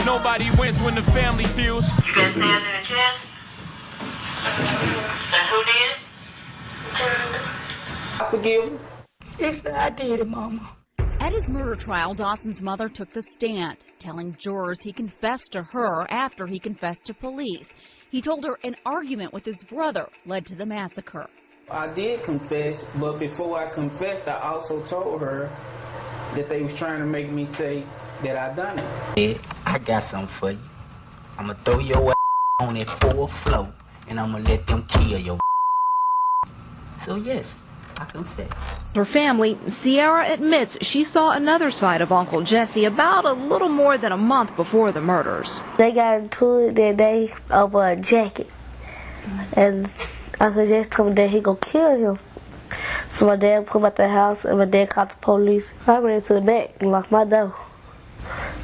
Nobody wins when the family feels. You got sand in the chest? And who did? I forgive him. Yes, I did it, Mama. At his murder trial, Dotson's mother took the stand, telling jurors he confessed to her after he confessed to police. He told her an argument with his brother led to the massacre. I did confess, but before I confessed, I also told her that they was trying to make me say that I done it. Yeah, I got something for you. I'm gonna throw your ass on that 4th floor, and I'm gonna let them kill your. So yes, I confess. Her family, Sierra admits she saw another side of Uncle Jesse about a little more than a month before the murders. They got into it that day over a jacket, and Uncle Jesse told me that he gonna kill him. So my dad put him out the house, and my dad called the police. I ran to the back and locked my door.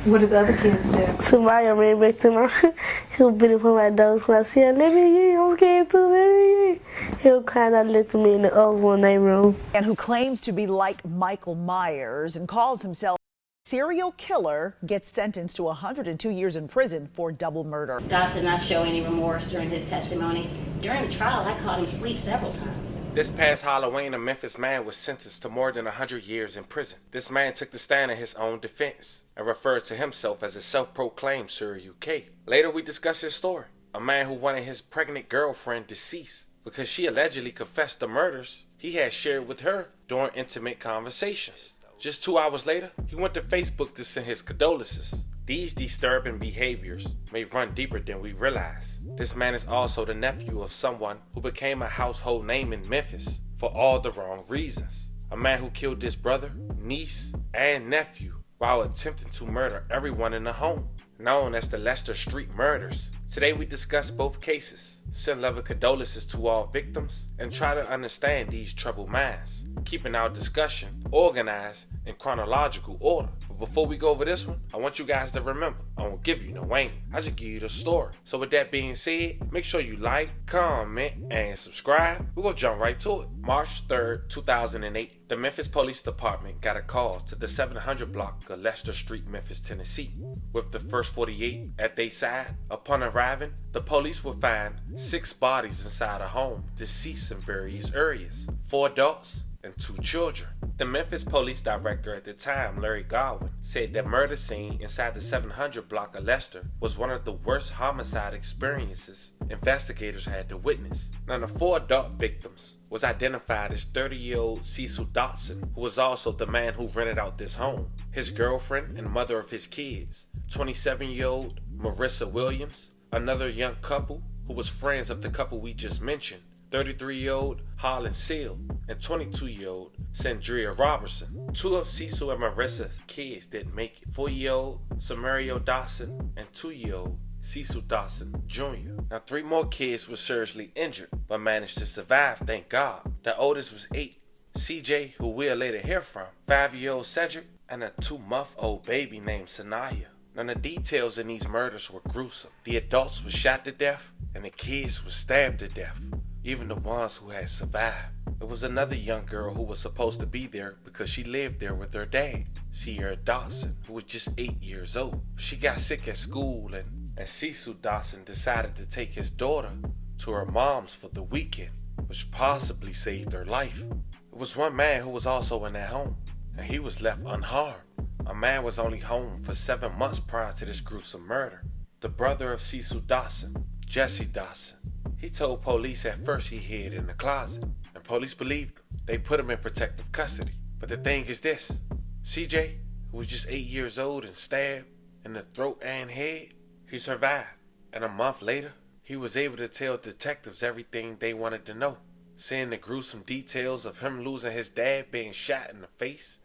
What did the other kids do? Somebody ran back to my. He was beating for my door. So I said, "Let me in. I'm scared too. Let me in." He was kind of lifting me in the other one they room. And who claims to be like Michael Myers and calls himself serial killer gets sentenced to 102 years in prison for double murder. Dotson did not show any remorse during his testimony. During the trial, I caught him asleep several times. This past Halloween, a Memphis man was sentenced to more than 100 years in prison. This man took the stand in his own defense and referred to himself as a self-proclaimed Serial K. Later, we discuss his story. A man who wanted his pregnant girlfriend deceased because she allegedly confessed the murders he had shared with her during intimate conversations. Just 2 hours later, he went to Facebook to send his condolences. These disturbing behaviors may run deeper than we realize. This man is also the nephew of someone who became a household name in Memphis for all the wrong reasons. A man who killed his brother, niece, and nephew while attempting to murder everyone in the home, known as the Leicester Street Murders. Today we discuss both cases, send love and condolences to all victims, and try to understand these troubled minds, keeping our discussion organized in chronological order. But before we go over this one, I want you guys to remember, I won't give you no angle, I just give you the story. So with that being said, make sure you like, comment, and subscribe. We're gonna jump right to it. March 3rd, 2008, the Memphis Police Department got a call to the 700 block of Leicester Street, Memphis, Tennessee. With the first 48 at their side, upon arriving, the police would find 6 bodies inside a home, deceased in various areas, 4 adults and 2 children. The Memphis police director at the time, Larry Godwin, said the murder scene inside the 700 block of Leicester was one of the worst homicide experiences investigators had to witness. Now, the 4 adult victims was identified as 30-year-old Jousha Dotson, who was also the man who rented out this home, his girlfriend and mother of his kids, 27-year-old Marissa Williams, another young couple who was friends of the couple we just mentioned, 33-year-old Holland Seal, and 22-year-old Sandria Robertson. 2 of Cecil and Marissa's kids didn't make it, 4-year-old Samario Dotson and 2-year-old Cecil Dotson Jr. Now 3 more kids were seriously injured, but managed to survive, thank God. The oldest was 8, CJ, who we'll later hear from, 5-year-old Cedric, and a 2-month-old baby named Sanaya. Now the details in these murders were gruesome. The adults were shot to death, and the kids were stabbed to death. Even the ones who had survived. There was another young girl who was supposed to be there because she lived there with her dad, Sierra Dotson, who was just 8 years old. She got sick at school and Cecil Dotson decided to take his daughter to her mom's for the weekend, which possibly saved her life. There was one man who was also in that home, and he was left unharmed. A man was only home for 7 months prior to this gruesome murder. The brother of Cecil Dotson, Jesse Dotson. He told police at first he hid in the closet, and police believed him. They put him in protective custody. But the thing is this, CJ, who was just 8 years old and stabbed in the throat and head, he survived. And a month later, he was able to tell detectives everything they wanted to know, seeing the gruesome details of him losing his dad being shot in the face,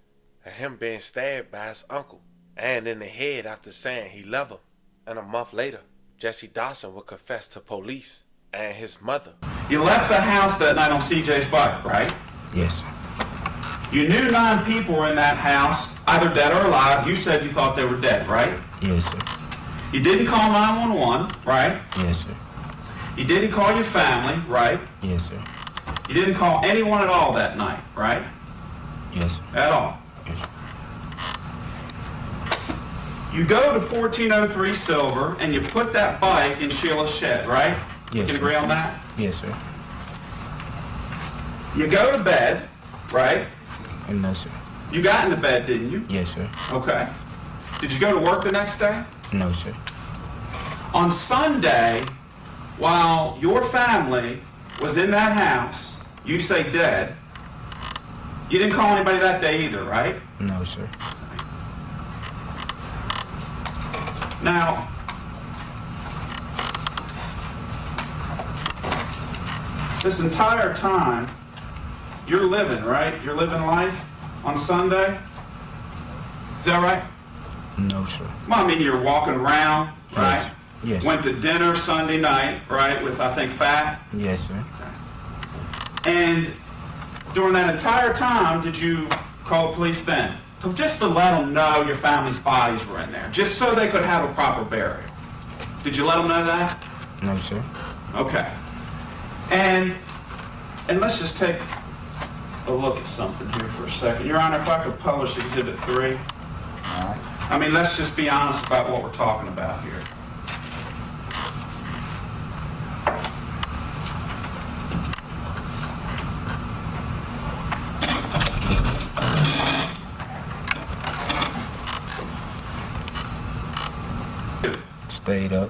and him being stabbed by his uncle, and in the head after saying he loved him. And a month later, Jesse Dotson would confess to police and his mother. You left the house that night on CJ's bike, right? Yes, sir. You knew 9 people were in that house, either dead or alive. You said you thought they were dead, right? Yes, sir. You didn't call 911, right? Yes, sir. You didn't call your family, right? Yes, sir. You didn't call anyone at all that night, right? Yes, sir. At all. Yes, sir. You go to 1403 Silver and you put that bike in Sheila's shed, right? Yes, You can agree on that? Yes, sir. You go to bed, right? No, sir. You got in the bed, didn't you? Yes, sir. Okay. Did you go to work the next day? No, sir. On Sunday, while your family was in that house, you say dead, you didn't call anybody that day either, right? No, sir. Now, this entire time, you're living, right? You're living life on Sunday? Is that right? No, sir. Well, I mean, you're walking around, right? Yes. Went to dinner Sunday night, right, with, I think, Fat? Yes, sir. And during that entire time, did you call the police then? Just to let them know your family's bodies were in there, just so they could have a proper burial. Did you let them know that? No, sir. Okay. And let's just take a look at something here for a second. Your Honor, if I could publish Exhibit 3. All right. I mean, let's just be honest about what we're talking about here. Stayed up.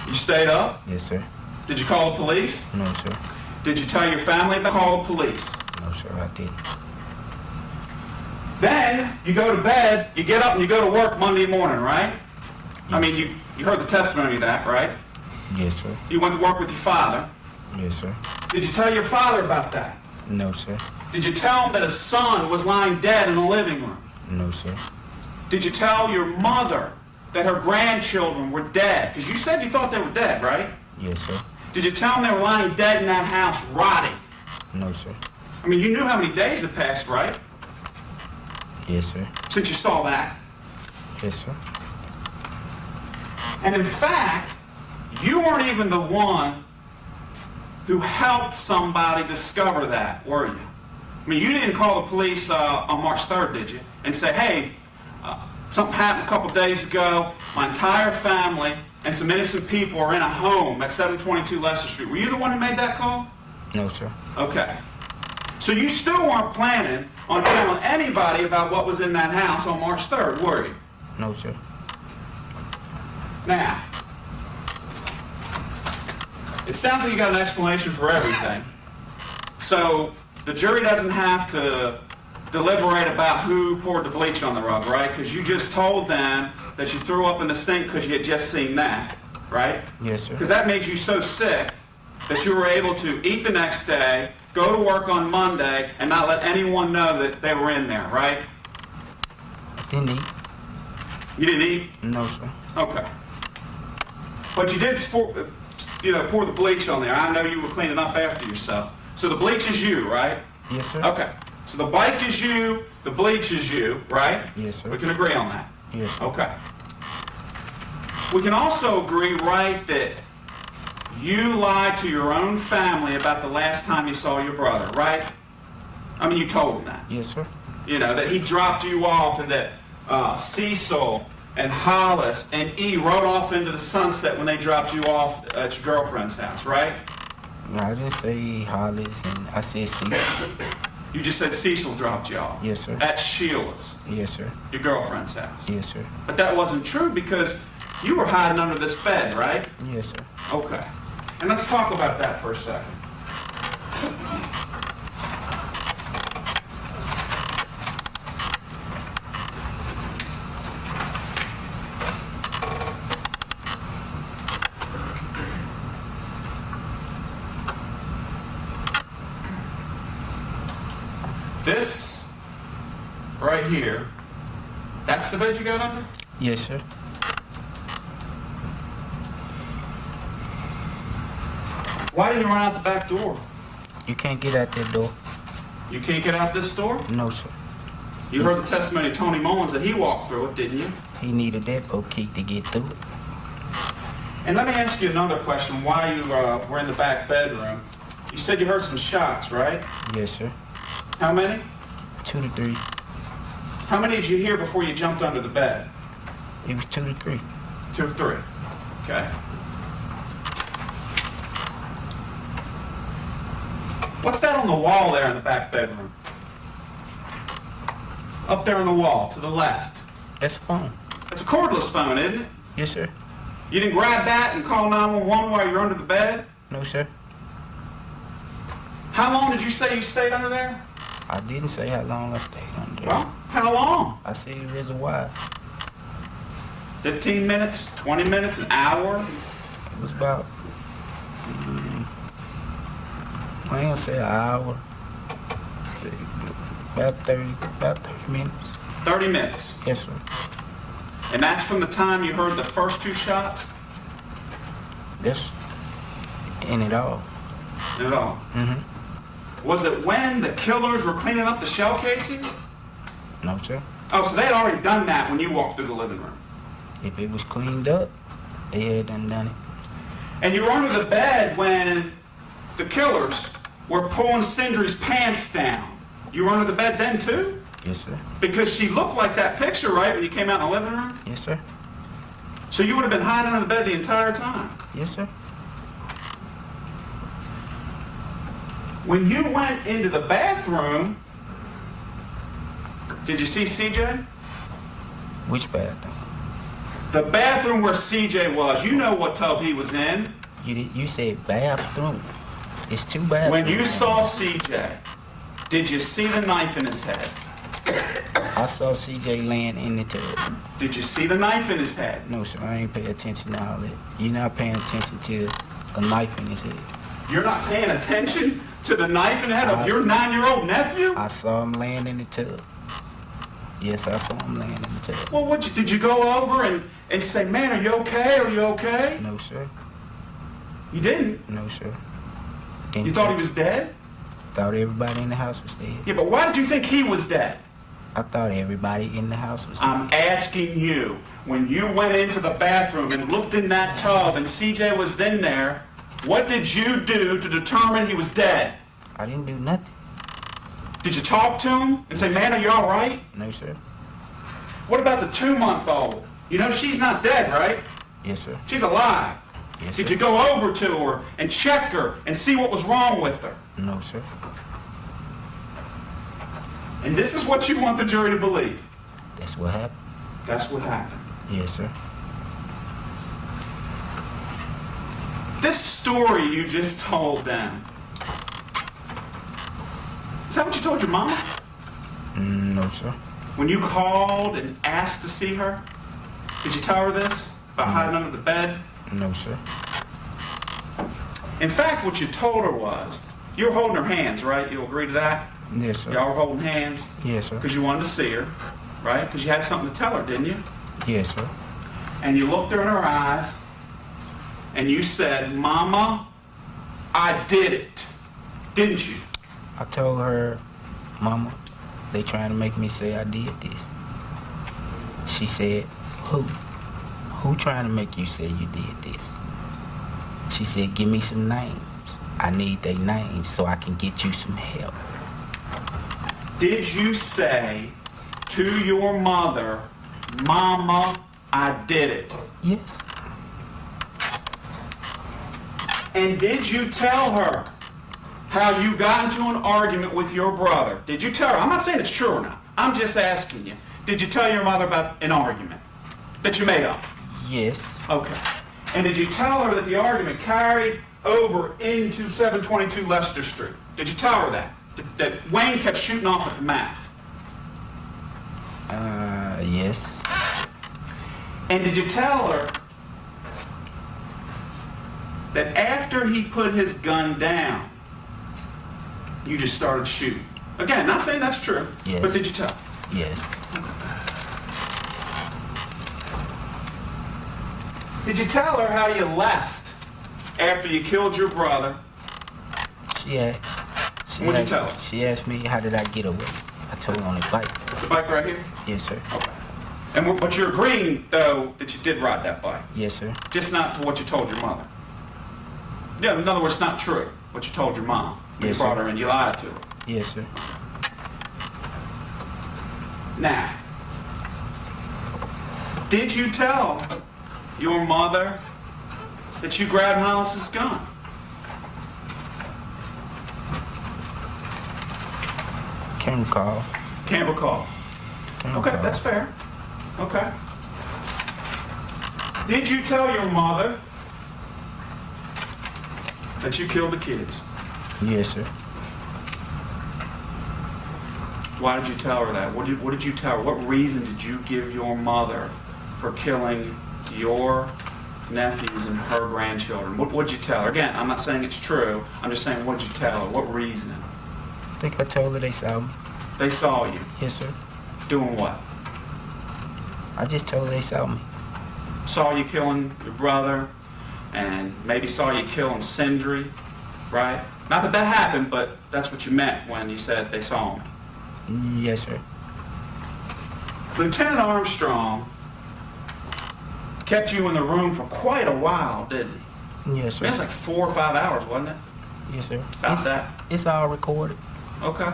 You stayed up? Yes, sir. Did you call the police? No, sir. Did you tell your family about call the police? No, sir, I didn't. Then you go to bed, you get up and you go to work Monday morning, right? Yes. I mean, you heard the testimony of that, right? Yes, sir. You went to work with your father. Yes, sir. Did you tell your father about that? No, sir. Did you tell him that his son was lying dead in the living room? No, sir. Did you tell your mother that her grandchildren were dead? Because you said you thought they were dead, right? Yes, sir. Did you tell them they were lying dead in that house, rotting? No, sir. I mean, you knew how many days had passed, right? Yes, sir. Since you saw that. Yes, sir. And in fact, you weren't even the one who helped somebody discover that, were you? I mean, you didn't call the police on March 3rd, did you? And say, hey, something happened a couple days ago. My entire family and some innocent people are in a home at 722 Leicester Street. Were you the one who made that call? No, sir. Okay. So you still weren't planning on telling anybody about what was in that house on March 3rd, were you? No, sir. Now, it sounds like you got an explanation for everything. So the jury doesn't have to deliberate about who poured the bleach on the rug, right? Because you just told them that you threw up in the sink because you had just seen that, right? Yes, sir. Because that made you so sick that you were able to eat the next day, go to work on Monday, and not let anyone know that they were in there, right? Didn't eat. You didn't eat? No, sir. Okay. But you did, pour the bleach on there. I know you were cleaning up after yourself. So the bleach is you, right? Yes, sir. Okay. So the bike is you, the bleach is you, right? Yes, sir. We can agree on that. Yes, sir. Okay. We can also agree, right, that you lied to your own family about the last time you saw your brother, right? I mean, you told them that. Yes, sir. You know, that he dropped you off and that Cecil and Hollis and E rode off into the sunset when they dropped you off at your girlfriend's house, right? No, I didn't say Hollis, and I said Cecil. You just said Cecil dropped you off. Yes, sir. At Sheila's. Yes, sir. Your girlfriend's house. Yes, sir. But that wasn't true because you were hiding under this bed, right? Yes, sir. Okay. And let's talk about that for a second. This right here, that's the bed you got under? Yes, sir. Why didn't you run out the back door? You can't get out that door. You can't get out this door? No, sir. You heard the testimony of Tony Mullins that he walked through it, didn't you? He needed that key to get through it. And let me ask you another question. While you were in the back bedroom, you said you heard some shots, right? Yes, sir. How many? 2 to 3. How many did you hear before you jumped under the bed? It was 2 to 3. 2 to 3. Okay. What's that on the wall there in the back bedroom? Up there on the wall, to the left. That's a phone. It's a cordless phone, isn't it? Yes, sir. You didn't grab that and call 911 while you're under the bed? No, sir. How long did you say you stayed under there? I didn't say how long I stayed under there. Well, how long? I said it was a while. 15 minutes, 20 minutes, an hour? It was about, I ain't gonna say an hour. About 30 minutes. 30 minutes. Yes, sir. And that's from the time you heard the first 2 shots? That's in it all. In it all? Mm-hmm. Was it when the killers were cleaning up the shell casings? No, sir. Oh, so they had already done that when you walked through the living room? If it was cleaned up, they had done it. And you were under the bed when the killers were pulling Cindry's pants down. You were under the bed then, too? Yes, sir. Because she looked like that picture, right, when you came out in the living room? Yes, sir. So you would have been hiding under the bed the entire time? Yes, sir. When you went into the bathroom, did you see CJ? Which bathroom? The bathroom where CJ was. You know what tub he was in. You said bathroom. It's 2 bathrooms. When you saw CJ, did you see the knife in his head? I saw CJ laying in the tub. Did you see the knife in his head? No, sir. I ain't pay attention to all that. You're not paying attention to a knife in his head. You're not paying attention to the knife in the head of your 9-year-old nephew? I saw him laying in the tub. Yes, I saw him laying in the tub. Well, did you go over and say, man, are you okay? Are you okay? No, sir. You didn't? No, sir. You thought he was dead? Thought everybody in the house was dead. Yeah, but why did you think he was dead? I thought everybody in the house was dead. I'm asking you, when you went into the bathroom and looked in that tub and CJ was in there, what did you do to determine he was dead? I didn't do nothing. Did you talk to him and say, man, are you all right? No, sir. What about the 2-month-old? You know she's not dead, right? Yes, sir. She's alive. Yes, Did sir. you go over to her and check her and see what was wrong with her? No, sir. And this is what you want the jury to believe. That's what happened. That's what happened. Yes, sir. This story you just told them, is that what you told your mom? No, sir. When you called and asked to see her, did you tell her this about hiding under the bed? No, sir. In fact, what you told her was, you were holding her hands, right? You agree to that? Yes, sir. Y'all were holding hands? Yes, sir. Because you wanted to see her, right? Because you had something to tell her, didn't you? Yes, sir. And you looked her in her eyes, and you said, Mama, I did it. Didn't you? I told her, Mama, they trying to make me say I did this. She said, who? Who trying to make you say you did this? She said, give me some names. I need their names so I can get you some help. Did you say to your mother, Mama, I did it? Yes. And did you tell her how you got into an argument with your brother? Did you tell her? I'm not saying it's true or not. I'm just asking you. Did you tell your mother about an argument that you made up? Yes. Okay. And did you tell her that the argument carried over into 722 Leicester Street? Did you tell her that? That Wayne kept shooting off at the mouth? Yes. And did you tell her that after he put his gun down, you just started shooting? Again, not saying that's true, Yes. but did you tell? Yes. Did you tell her how you left after you killed your brother? What'd you tell her? She asked me, how did I get away? I told her on a bike. The bike right here? Yes, sir. Okay. But you're agreeing, though, that you did ride that bike? Yes, sir. Just not to what you told your mother? Yeah, in other words, it's not true, what you told your mom. When Yes, you brought sir. her in, you lied to her. Yes, sir. Now, Did you tell your mother that you grabbed Hollis's gun? Can't recall. Can't recall. Okay, that's fair. Okay. Did you tell your mother that you killed the kids? Yes, sir. Why did you tell her that? What did you tell her? What reason did you give your mother for killing your nephews and her grandchildren? What did you tell her? Again, I'm not saying it's true. I'm just saying, what did you tell her? What reason? I think I told her they saw me. They saw you? Yes, sir. Doing what? I just told her they saw me. Saw you killing your brother, and maybe saw you killing Sindri, right? Not that that happened, but that's what you meant when you said they saw me. Yes, sir. Lieutenant Armstrong kept you in the room for quite a while, didn't he? Yes, sir. That's like 4 or 5 hours, wasn't it? Yes, sir. About that. It's all recorded. Okay. All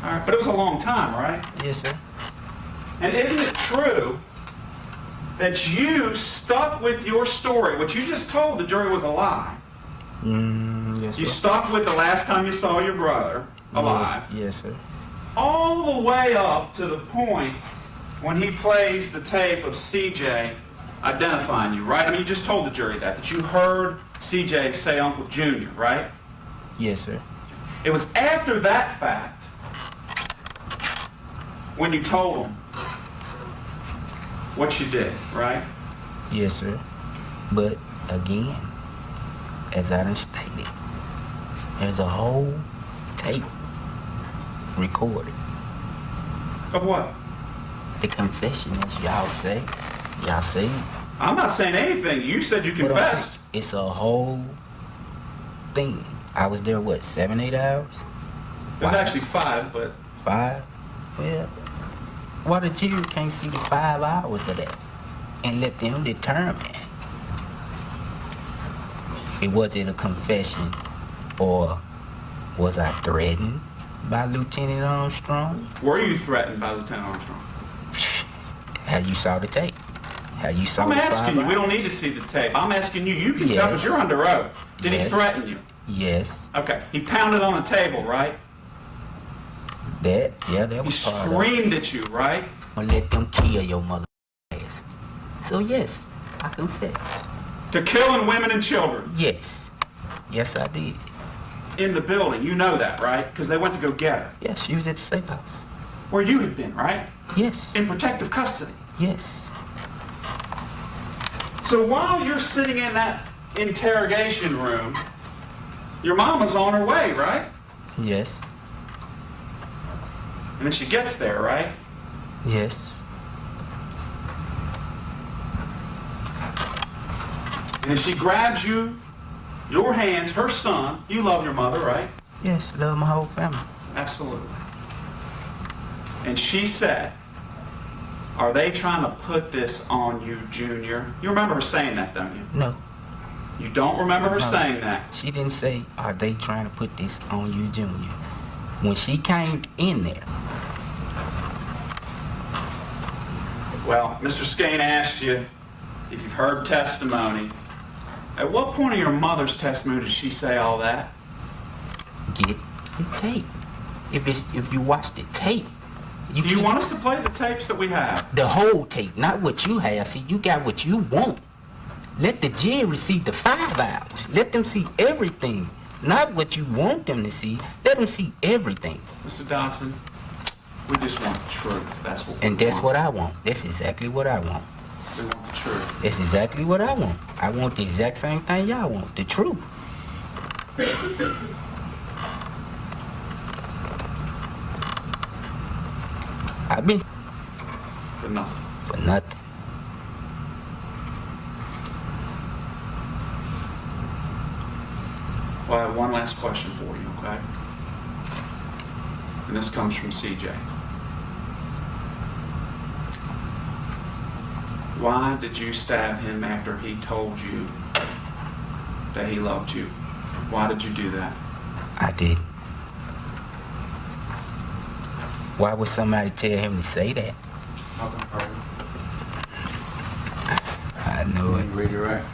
right. But it was a long time, right? Yes, sir. And isn't it true that you stuck with your story? What you just told the jury was a lie. Yes, sir. You stuck with the last time you saw your brother alive. Yes, sir. All the way up to the point when he plays the tape of CJ identifying you, right? I mean, you just told the jury that you heard CJ say Uncle Junior, right? Yes, sir. It was after that fact when you told him what you did, right? Yes, sir. But again, as I done stated, there's a whole tape recorded. Of what? The confession, as y'all say. Y'all say. I'm not saying anything. You said you confessed. It's a whole thing. I was there, what, 7, 8 hours? It was actually 5, but... 5? Well, why the jury can't see the 5 hours of that and let them determine? It wasn't a confession, or was I threatened by Lieutenant Armstrong? Were you threatened by Lieutenant Armstrong? How you saw the tape? How you saw I'm the 5 asking you. hours? We don't need to see the tape. I'm asking you. You can Yes. tell because you're under oath. Did he Yes. threaten you? Yes. Okay. He pounded on the table, right? That He was part of it. screamed at you, right? Or let them kill your mother ass. So yes, I confess. To killing women and children Yes. Yes, I did. in the building. You know that, right? Because they went to go get her. Yes, she was at the safe house. Where you had been, right? Yes. In protective custody. Yes. So while you're sitting in that interrogation room, your mama's on her way, right? Yes. And then she gets there, right? Yes. And then she grabs you, your hands, her son. You love your mother, right? Yes, love my whole family. Absolutely. And she said, are they trying to put this on you, Junior? You remember her saying that, don't you? No. You don't remember her No. saying that? She didn't say, are they trying to put this on you, Junior? When she came in there. Well, Mr. Skane asked you if you've heard testimony. At what point in your mother's testimony did she say all that? Get the tape. If you watch the tape, Do you want us to play the tapes that we have? the whole tape, not what you have. See, you got what you want. Let the jury see the 5 hours. Let them see everything, not what you want them to see. Let them see everything. Mr. Dotson, we just want the truth. That's what we And that's want. what I want. That's exactly what I want. We want the truth. That's exactly what I want. I want the exact same thing y'all want, the truth. I've been For nothing. for nothing. Well, I have one last question for you, okay? And this comes from CJ. Why did you stab him after he told you that he loved you? Why did you do that? I did. Why would somebody tell him to say that? know it. Redirect.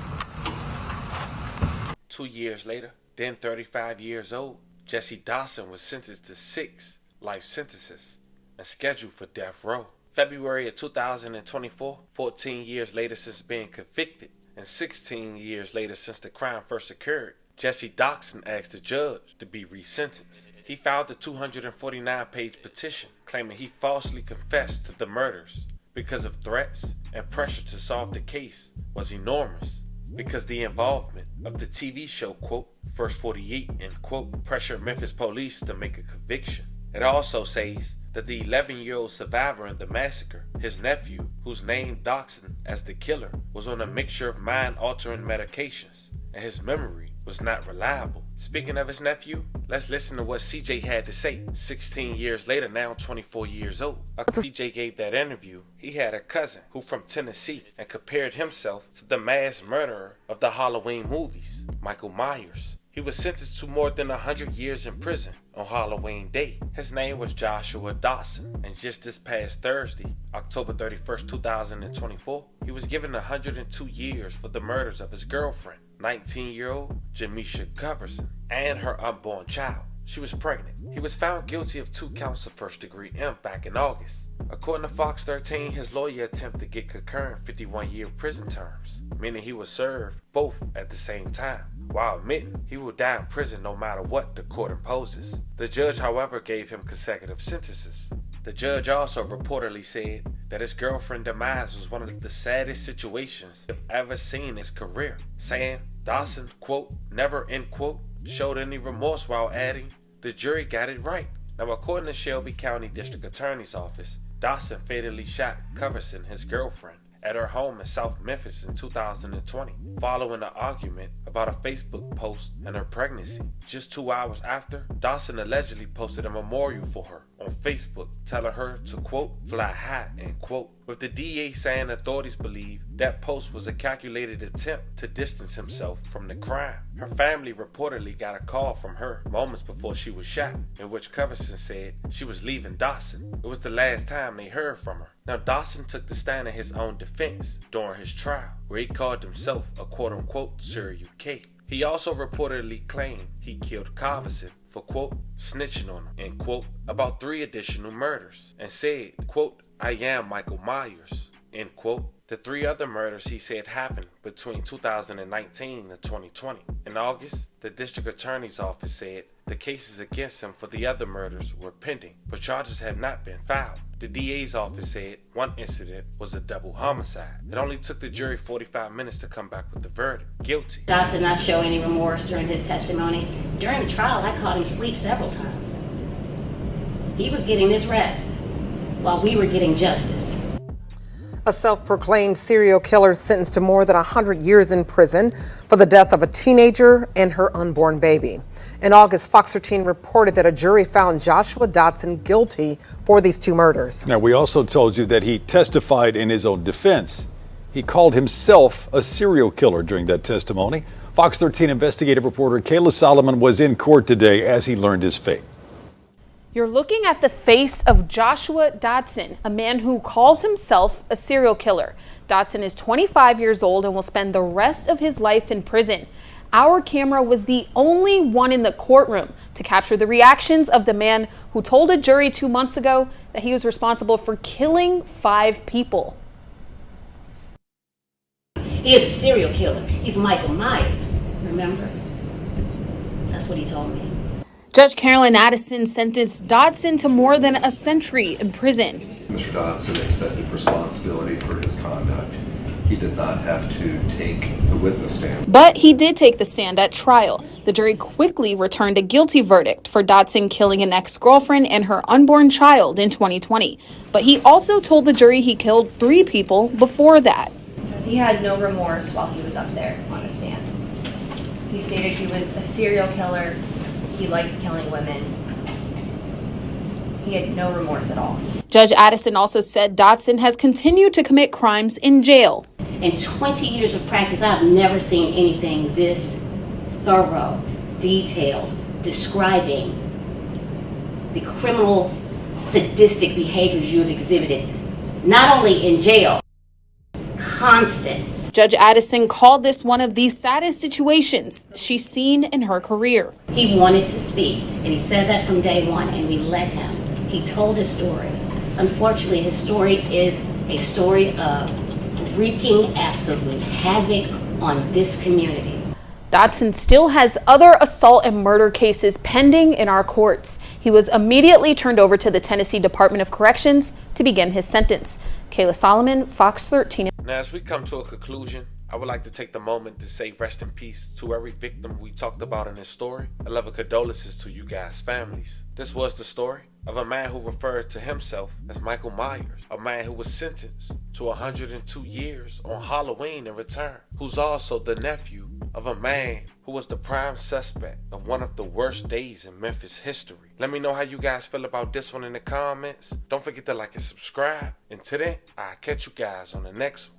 2 years later, then 35 years old, Jousha Dotson was sentenced to 6 life sentences and scheduled for death row. February of 2024, 14 years later since being convicted and 16 years later since the crime first occurred, Jousha Dotson asked the judge to be resentenced. He filed a 249-page petition claiming he falsely confessed to the murders because of threats and pressure to solve the case was enormous, because the involvement of the TV show, quote, First 48, and quote, pressured Memphis police to make a conviction. It also says that the 11-year-old survivor in the massacre, his nephew, who's named Dotson as the killer, was on a mixture of mind-altering medications, and his memory was not reliable. Speaking of his nephew, let's listen to what CJ had to say 16 years later, now 24 years old. After CJ gave that interview, he had a cousin who from Tennessee and compared himself to the mass murderer of the Halloween movies, Michael Myers. He was sentenced to more than 100 years in prison on Halloween Day. His name was Jousha Dotson, and just this past Thursday, October 31st, 2024, he was given 102 years for the murders of his girlfriend, 19-year-old Jousha Dotson, and her unborn child. She was pregnant. He was found guilty of 2 counts of first-degree murder back in August. According to Fox 13, his lawyer attempted to get concurrent 51-year prison terms, meaning he would serve both at the same time, while admitting he will die in prison no matter what the court imposes. The judge, however, gave him consecutive sentences. The judge also reportedly said that his girlfriend's demise was one of the saddest situations he's ever seen in his career, saying Dotson, quote, never, end quote, showed any remorse, while adding, the jury got it right. Now, according to Shelby County District Attorney's Office, Dotson fatally shot Coverson, his girlfriend, at her home in South Memphis in 2020, following an argument about a Facebook post and her pregnancy. Just 2 hours after, Dotson allegedly posted a memorial for her on Facebook, telling her to, quote, fly high, end quote, with the DA saying authorities believe that post was a calculated attempt to distance himself from the crime. Her family reportedly got a call from her moments before she was shot, in which Coverson said she was leaving Dotson. It was the last time they heard from her. Now, Dotson took the stand in his own defense during his trial, where he called himself a quote-unquote Serial K. He also reportedly claimed he killed Coverson for, quote, snitching on him, end quote, about 3 additional murders, and said, quote, I am Michael Myers, end quote. The 3 other murders he said happened between 2019 and 2020. In August, the district attorney's office said the cases against him for the other murders were pending, but charges have not been filed. The DA's office said one incident was a double homicide. It only took the jury 45 minutes to come back with the verdict, guilty. Dotson did not show any remorse during his testimony. During the trial, I caught him sleep several times. He was getting his rest while we were getting justice. A self-proclaimed serial killer sentenced to more than 100 years in prison for the death of a teenager and her unborn baby. In August, Fox 13 reported that a jury found Jousha Dotson guilty for these 2 murders. Now, we also told you that he testified in his own defense. He called himself a serial killer during that testimony. Fox 13 investigative reporter Kayla Solomon was in court today as he learned his fate. You're looking at the face of Jousha Dotson, a man who calls himself a serial killer. Dotson is 25 years old and will spend the rest of his life in prison. Our camera was the only one in the courtroom to capture the reactions of the man who told a jury 2 months ago that he was responsible for killing 5 people. He is a serial killer. He's Michael Myers, remember? That's what he told me. Judge Carolyn Addison sentenced Dotson to more than a century in prison. Mr. Dotson accepted responsibility for his conduct. He did not have to take the witness stand. But he did take the stand at trial. The jury quickly returned a guilty verdict for Dotson killing an ex-girlfriend and her unborn child in 2020. But he also told the jury he killed 3 people before that. He had no remorse while he was up there on the stand. He stated he was a serial killer. He likes killing women. He had no remorse at all. Judge Addison also said Dotson has continued to commit crimes in jail. In 20 years of practice, I've never seen anything this thorough, detailed, describing the criminal, sadistic behaviors you have exhibited, not only in jail, constant. Judge Addison called this one of the saddest situations she's seen in her career. He wanted to speak, and he said that from day one, and we let him. He told his story. Unfortunately, his story is a story of wreaking absolute havoc on this community. Dotson still has other assault and murder cases pending in our courts. He was immediately turned over to the Tennessee Department of Corrections to begin his sentence. Kayla Solomon, Fox 13. Now, as we come to a conclusion, I would like to take the moment to say rest in peace to every victim we talked about in this story. A level of condolences to you guys' families. This was the story of a man who referred to himself as Michael Myers, a man who was sentenced to 102 years on Halloween in return, who's also the nephew of a man who was the prime suspect of one of the worst days in Memphis history. Let me know how you guys feel about this one in the comments. Don't forget to like and subscribe. Until then, I'll catch you guys on the next one.